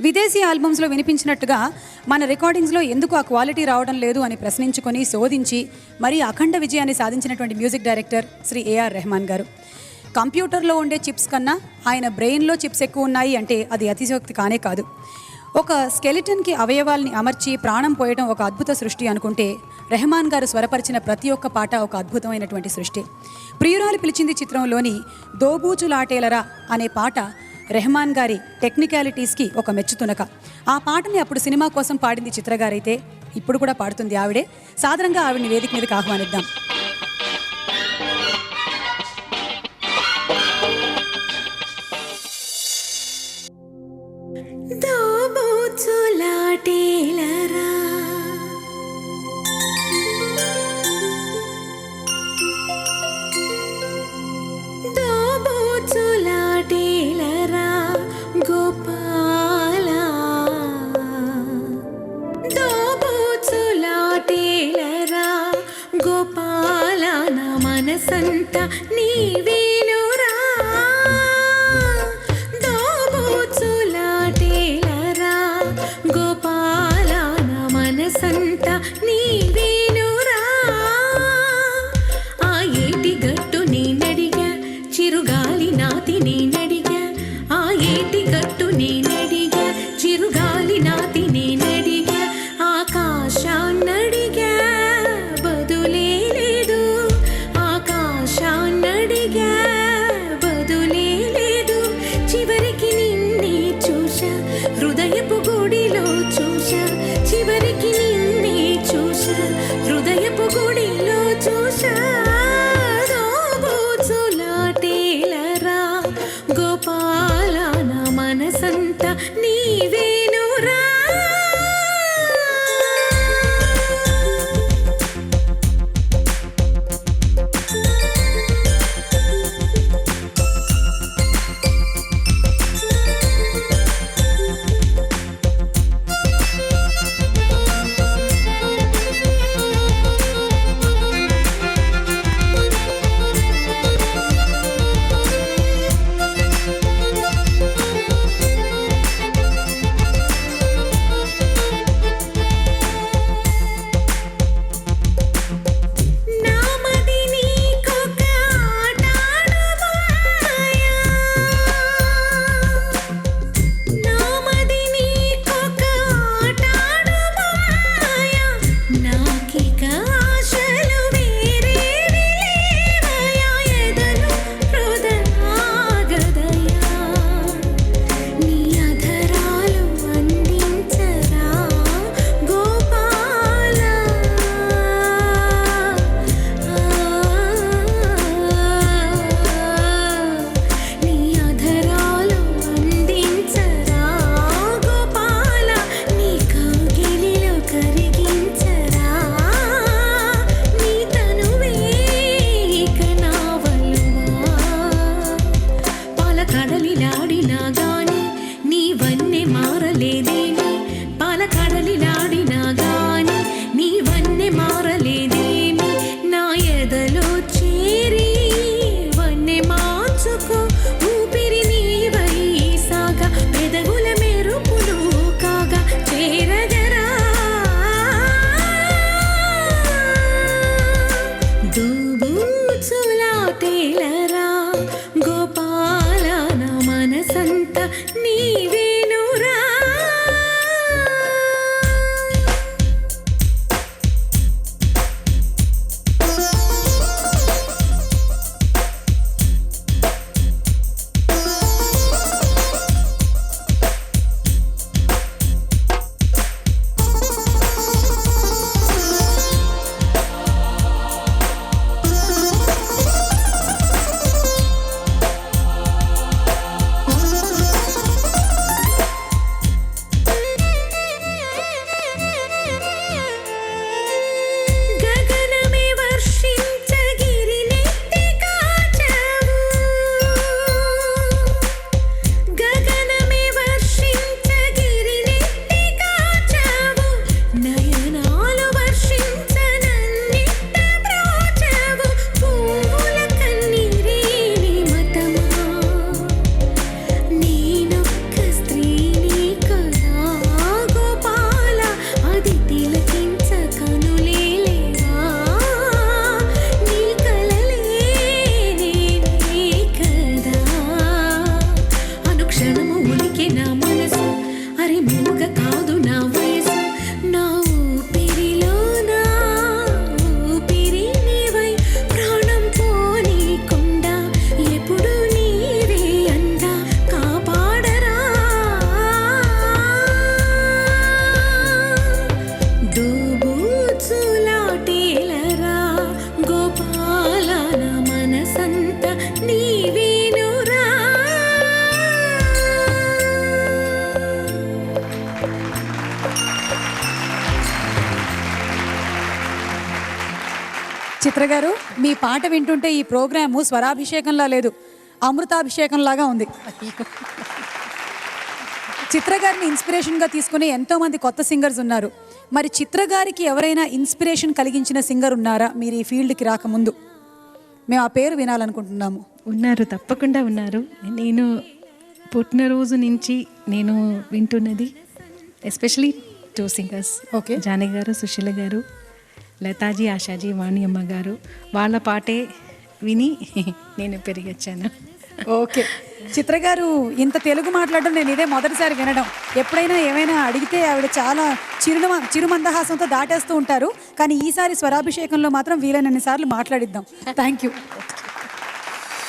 విదేశీ ఆల్బమ్స్లో వినిపించినట్టుగా మన రికార్డింగ్స్లో ఎందుకు ఆ క్వాలిటీ రావడం లేదు అని ప్రశ్నించుకొని శోధించి మరీ అఖండ విజయాన్ని సాధించినటువంటి music director Shri A R Rahman గారు. కంప్యూటర్లో ఉండే చిప్స్ కన్నా ఆయన బ్రెయిన్లో చిప్స్ ఎక్కువ ఉన్నాయి అంటే అది అతిశయోక్తి కానే కాదు. ఒక స్కెలిటన్కి అవయవాల్ని అమర్చి ప్రాణం పోయడం ఒక అద్భుత సృష్టి అనుకుంటే రెహమాన్ గారు స్వరపరిచిన ప్రతి ఒక్క పాట ఒక అద్భుతమైనటువంటి సృష్టి. ప్రియురాలు పిలిచింది చిత్రంలోని దోబూచులాటేలరా అనే పాట రెహమాన్ గారి టెక్నికాలిటీస్కి ఒక మెచ్చుతునక. ఆ పాటని అప్పుడు సినిమా కోసం పాడింది చిత్రగారైతే ఇప్పుడు కూడా పాడుతుంది ఆవిడే. సాధారణంగా ఆవిడని వేదిక మీదకి ఆహ్వానిద్దాం. మనసంతా నీవేనురా దోబూచులాటేలరా గోపాల నా మనసంతా నీవేనురా. ఆ ఏటి గట్టు నేనడిగా చిరుగాలి నాతి నేనడిగా, ఆ ఏటి గట్టు నేనడిగా చిరుగాలి నాతి నేనడిగా, ఆకాశాన్నడిగా బదులే లేదు, ఆకాశాన్నడిగా బదులే లేదు. చివరికి నిన్నే చూశా హృదయపు గుడిలో చూశా, చివరికి నిన్నే చూశా హృదయపు గుడిలో చూశా. దోబూచులాటేలరా గోపాల నా మనసంతా నీవేనురా. కడలిలాడినా గాని నీవన్నే మారలేదేమి, పాల కడలిలాడినా గాని నీవన్నే మారలేదేమి. నా ఎదలో చేరి వన్నే మార్చుకో, ఊపిరి నీవై సాగా పెదవుల మెరుపులు కాగా చేరగరా. దోబూచులాటేలరా గోపాల నా మనసంతా నీవేనురా. మరి మూగ కాదు నా వయసు నా ఊపిరిలోనా ఊపిరి నీవై ప్రాణం పోనీకుండా ఎప్పుడు నీవే అందా కాపాడరా దోబూచులాటేలరా గోపాల నా మనసంతా నీవేనురా. చిత్ర గారు, మీ పాట వింటుంటే ఈ ప్రోగ్రాము స్వరాభిషేకంలా లేదు, అమృతాభిషేకంలాగా ఉంది. చిత్ర గారిని ఇన్స్పిరేషన్గా తీసుకుని ఎంతోమంది కొత్త సింగర్స్ ఉన్నారు. మరి చిత్ర గారికి ఎవరైనా ఇన్స్పిరేషన్ కలిగించిన సింగర్ ఉన్నారా మీరు ఈ ఫీల్డ్కి రాకముందు? మేము ఆ పేరు వినాలనుకుంటున్నాము. ఉన్నారు, తప్పకుండా ఉన్నారు. నేను పుట్టినరోజు నుంచి నేను వింటున్నది ఎస్పెషలీ 2 సింగర్స్. ఓకే. జానకి గారు, సుశీల గారు, లతాజీ, ఆశాజీ, వాణియమ్మ గారు. వాళ్ళ పాటే విని నేను పెరిగొచ్చాను. ఓకే. చిత్ర గారు ఇంత తెలుగు మాట్లాడడం నేను ఇదే మొదటిసారి వినడం. ఎప్పుడైనా ఏమైనా అడిగితే ఆవిడ చాలా చిరుమందహాసంతో దాటేస్తూ ఉంటారు. కానీ ఈసారి స్వరాభిషేకంలో మాత్రం వీలైనన్ని సార్లు మాట్లాడిద్దాం. Thank you.